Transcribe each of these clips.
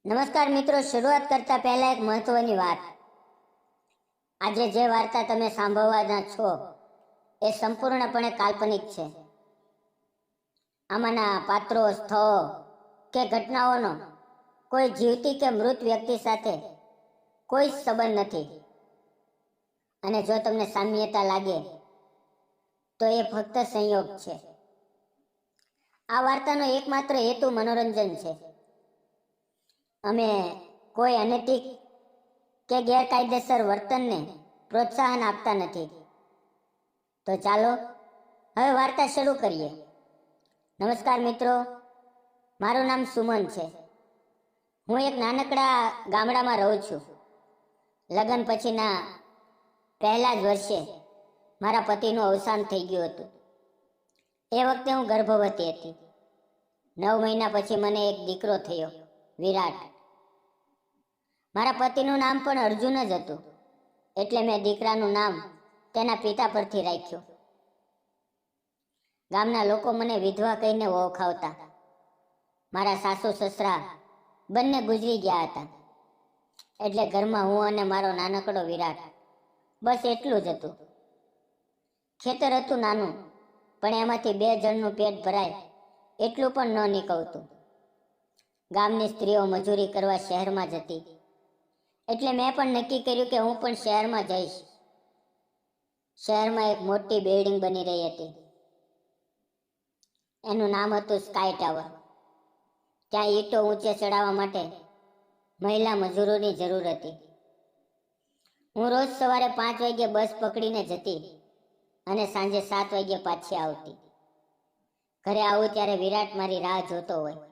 નમસ્કાર મિત્રો, શરૂઆત કરતા પહેલા એક મહત્વની વાત. આજે જે વાર્તા તમે સાંભળવાના છો એ સંપૂર્ણપણે કાલ્પનિક છે. આમાંના પાત્રો, સ્થળો કે ઘટનાઓનો કોઈ જીવતી કે મૃત વ્યક્તિ સાથે કોઈ સંબંધ નથી. અને જો તમને સામ્યતા લાગે તો એ ફક્ત સંયોગ છે. આ વાર્તાનો એકમાત્ર હેતુ મનોરંજન છે. અમે કોઈ અનૈતિક કે ગેરકાયદેસર વર્તનને પ્રોત્સાહન આપતા નથી. તો ચાલો હવે વાર્તા શરૂ કરીએ. નમસ્કાર મિત્રો, મારું નામ સુમન છે. હું એક નાનકડા ગામડામાં રહું છું. લગ્ન પછીના પહેલા જ વર્ષે મારા પતિનું અવસાન થઈ ગયું હતું. એ વખતે હું ગર્ભવતી હતી. 9 મહિના પછી મને એક દીકરો થયો, વિરાટ. મારા પતિનું નામ પણ અર્જુન જ હતું, એટલે મેં દીકરાનું નામ તેના પિતા પરથી રાખ્યું. ગામના લોકો મને વિધવા કહીને ઓળખાવતા. મારા સાસુ સસરા બંને ગુજરી ગયા હતા, એટલે ઘરમાં હું અને મારો નાનકડો વિરાટ, બસ એટલું જ હતું. ખેતર હતું નાનું, પણ એમાંથી 2 જણનું પેટ ભરાય એટલું પણ ન નીકળતું. ગામની સ્ત્રીઓ મજૂરી કરવા શહેરમાં જતી, એટલે મેં પણ નક્કી કર્યું કે હું પણ શહેરમાં જઈશ. શહેરમાં એક મોટી બિલ્ડિંગ બની રહી હતી. એનું નામ હતું સ્કાય ટાવર. ત્યાં ઈંટો ઊંચે ચડાવવા માટે મહિલા મજૂરોની જરૂર હતી. હું રોજ સવારે 5 વાગ્યે બસ પકડીને જતી અને સાંજે 7 વાગ્યે પાછી આવતી. ઘરે આવું ત્યારે વિરાટ મારી રાહ જોતો હોય.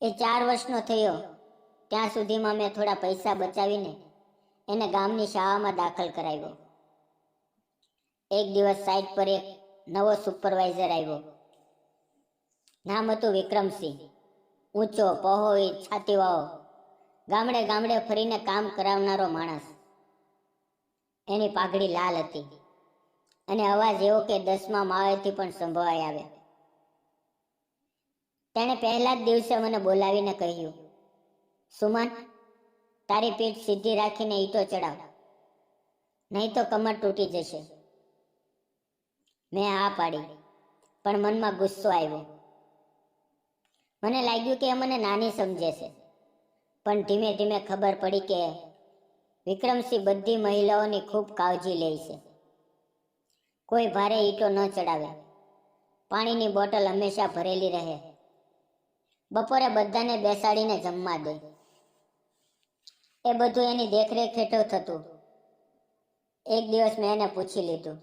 એ 4 વર્ષનો થયો ત્યાં સુધીમાં મેં થોડા પૈસા બચાવીને એને ગામની શાળામાં દાખલ કરાવ્યો. એક દિવસ સાઇટ પર એક નવો સુપરવાઇઝર આવ્યો. નામ હતું વિક્રમસિંહ. ઊંચો, પહોળી, છાતીવાળો, ગામડે ગામડે ફરીને કામ કરાવનારો માણસ. એની પાઘડી લાલ હતી અને અવાજ એવો કે 10મા માળેથી પણ સંભળાઈ આવે. તેણે પહેલા જ દિવસે મને બોલાવીને કહ્યું, સુમન, તારી પીઠ સીધી રાખીને ઈંટો ચડાવ, નહીં તો કમર તૂટી જશે. મેં હા પાડી, પણ મનમાં ગુસ્સો આવ્યો. મને લાગ્યું કે એ મને નાની સમજે છે, પણ ધીમે ધીમે ખબર પડી કે વિક્રમસિંહ બધી મહિલાઓની ખૂબ કાળજી લે છે. કોઈ ભારે ઈંટો ન ચડાવે, પાણીની બોટલ હંમેશા ભરેલી રહે, બપોરે બધાને બેસાડીને જમવા દે. એ બધું એની દેખરેખ હેઠળ થતું. એક દિવસ મેં એને પૂછી લીધું,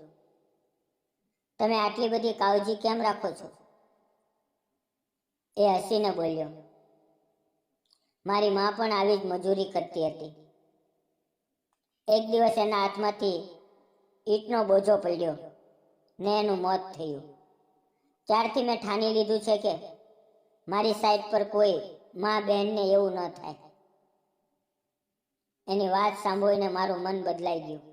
તમે આટલી બધી કાળજી કેમ રાખો છો? એ હસીને બોલ્યો, મારી માં પણ આવી જ મજૂરી કરતી હતી. એક દિવસ એના હાથમાંથી ઈંટનો બોજો પડ્યો ને એનું મોત થયું. ત્યારથી મેં ઠાની લીધું છે કે મારી સાઈડ પર કોઈ મા બહેનને એવું ન થાય. એની વાત સાંભળીને મારું મન બદલાઈ ગયું.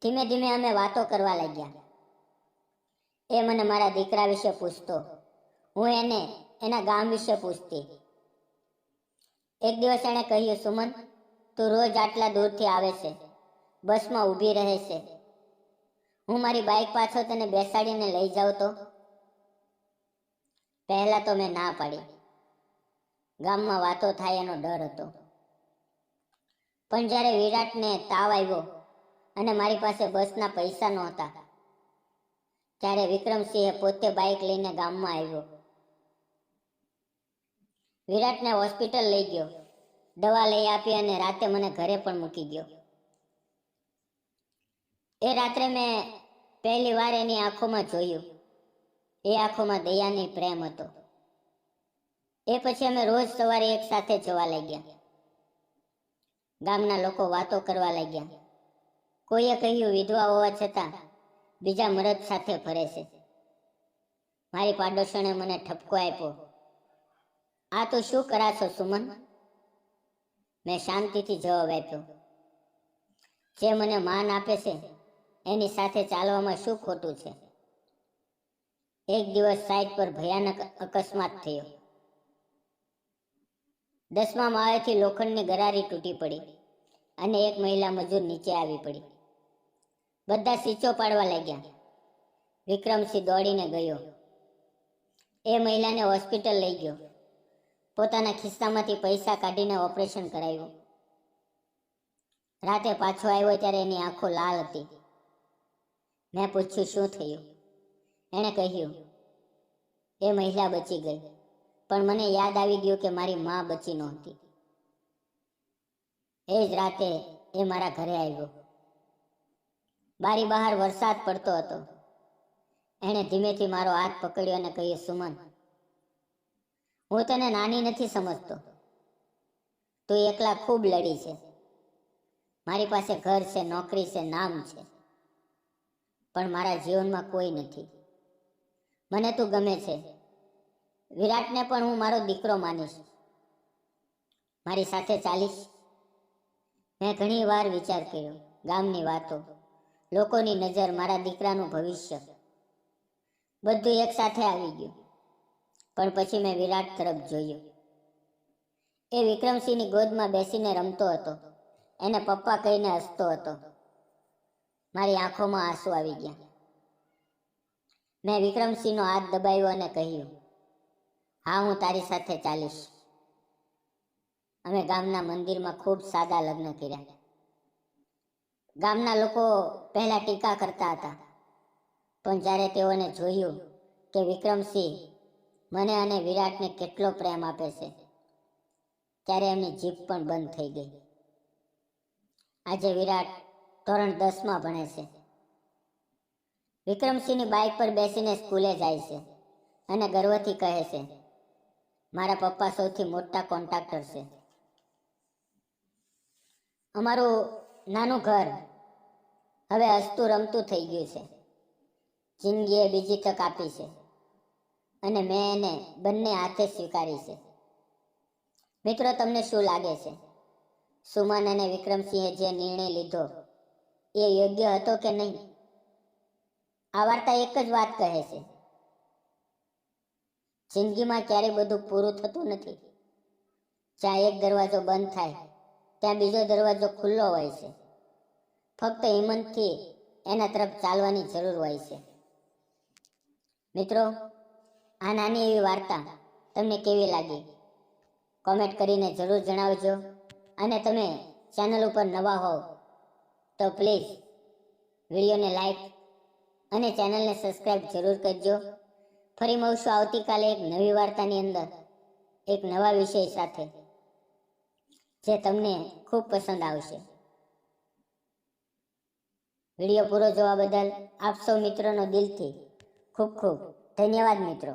ધીમે ધીમે અમે વાતો કરવા લાગ્યા. એ મને મારા દીકરા વિશે પૂછતો, હું એને એના ગામ વિશે પૂછતી. એક દિવસ એણે કહ્યું, સુમન, તું રોજ આટલા દૂરથી આવે છે, બસમાં ઊભી રહે છે, હું મારી બાઇક પાછળ તને બેસાડીને લઈ જાઉં તો? પહેલા તો મેં ના પાડી. ગામમાં વાતો થાય એનો ડર હતો. પણ જ્યારે વિરાટને તાવ આવ્યો અને મારી પાસે બસના પૈસા નહોતા, ત્યારે વિક્રમસિંહે પોતે બાઇક લઈને ગામમાં આવ્યો. વિરાટને હોસ્પિટલ લઈ ગયો, દવા લઈ આપી અને રાતે મને ઘરે પણ મૂકી ગયો. એ રાત્રે મેં પહેલી વાર એની આંખોમાં જોયું. એ આંખોમાં દયાની પ્રેમ હતો. એ પછી અમે રોજ સવારે એક સાથે જવા લાગ્યા. ગામના લોકો વાતો કરવા લાગ્યા. કોઈએ કહ્યું, વિધવા હોવા છતાં બીજા મરદ સાથે ફરે છે. મારી પાડોશણે મને ઠપકો આપ્યો, આ તો શું કરાશો સુમન? મેં શાંતિથી જવાબ આપ્યો, જે મને માન આપે છે એની સાથે ચાલવામાં શું ખોટું છે? એક દિવસ સાઇટ પર ભયાનક અકસ્માત થયો. 10મા માળેથી લોખંડની ગરારી તૂટી પડી અને એક મહિલા મજૂર નીચે આવી પડી. બધા સીચો પાડવા લાગ્યા. વિક્રમસિંહ દોડીને ગયો. એ મહિલાને હોસ્પિટલ લઈ ગયો. પોતાના ખિસ્સામાંથી પૈસા કાઢીને ઓપરેશન કરાવ્યું. રાતે પાછો આવ્યો ત્યારે એની આંખો લાલ હતી. મેં પૂછ્યું શું થયું. એણે કહ્યું, એ મહિલા બચી ગઈ, પણ મને યાદ આવી ગયું કે મારી મા બચી નહોતી. એ જ રાતે એ મારા ઘરે આવ્યો. બારી બહાર વરસાદ પડતો હતો. એણે ધીમેથી મારો હાથ પકડ્યો અને કહ્યું, સુમન, હું તને નાની નથી સમજતો. તું એકલા ખૂબ લડી છે. મારી પાસે ઘર છે, નોકરી છે, નામ છે, પણ મારા જીવનમાં કોઈ નથી. મને તું ગમે છે. વિરાટને પણ હું મારો દીકરો માનીશ. મારી સાથે ચાલીશ. મેં ઘણી વાર વિચાર કર્યો. ગામની વાતો, લોકોની નજર, મારા દીકરાનું ભવિષ્ય, બધું એક સાથે આવી ગયું. પણ પછી મેં વિરાટ તરફ જોયું. એ વિક્રમસિંહની ગોદમાં બેસીને રમતો હતો. એને પપ્પા કહીને હસતો હતો. મારી આંખોમાં આંસુ આવી ગયા. મેં વિક્રમસિંહનો હાથ દબાવ્યો અને કહ્યું, હા, હું તારી સાથે ચાલીશ. અમે ગામના મંદિરમાં ખૂબ સાદા લગ્ન કર્યા. ગામના લોકો પહેલા ટીકા કરતા હતા, પણ જ્યારે તેઓને જોયું કે વિક્રમસિંહ મને અને વિરાટને કેટલો પ્રેમ આપે છે, ત્યારે એમની જીભ પણ બંધ થઈ ગઈ. આજે વિરાટ ધોરણ 10માં ભણે છે. વિક્રમસિંહની બાઇક પર બેસીને સ્કૂલે જાય છે અને ગર્વથી કહે છે, મારા પપ્પા સૌથી મોટા કોન્ટ્રાક્ટર છે. અમારું નાનું ઘર હવે હસતું રમતું થઈ ગયું છે. જિંદગીએ બીજી તક આપી છે અને મેં એને બંને હાથે સ્વીકારી છે. મિત્રો, તમને શું લાગે છે? સુમન અને વિક્રમસિંહે જે નિર્ણય લીધો એ યોગ્ય હતો કે નહીં? આ વાર્તા એક જ વાત કહે છે, જિંદગીમાં ક્યારેય બધું પૂરું થતું નથી. જ્યાં એક દરવાજો બંધ થાય ત્યાં બીજો દરવાજો ખુલ્લો હોય છે. ફક્ત હિંમતથી એના તરફ ચાલવાની જરૂર હોય છે. મિત્રો, આ નાની એવી વાર્તા તમને કેવી લાગી? કોમેન્ટ કરીને જરૂર જણાવજો. અને તમે ચેનલ ઉપર નવા હોવ તો પ્લીઝ વિડીયોને લાઈક અને ચેનલને સબસ્ક્રાઈબ જરૂર કરજો. ફરી મળશું આવતીકાલે એક નવી વાર્તાની અંદર, એક નવા વિષય સાથે, જે તમને ખૂબ પસંદ આવશે. વિડીયો પૂરો જોવા બદલ આપ સૌ મિત્રોનો દિલથી ખૂબ ખૂબ ધન્યવાદ મિત્રો.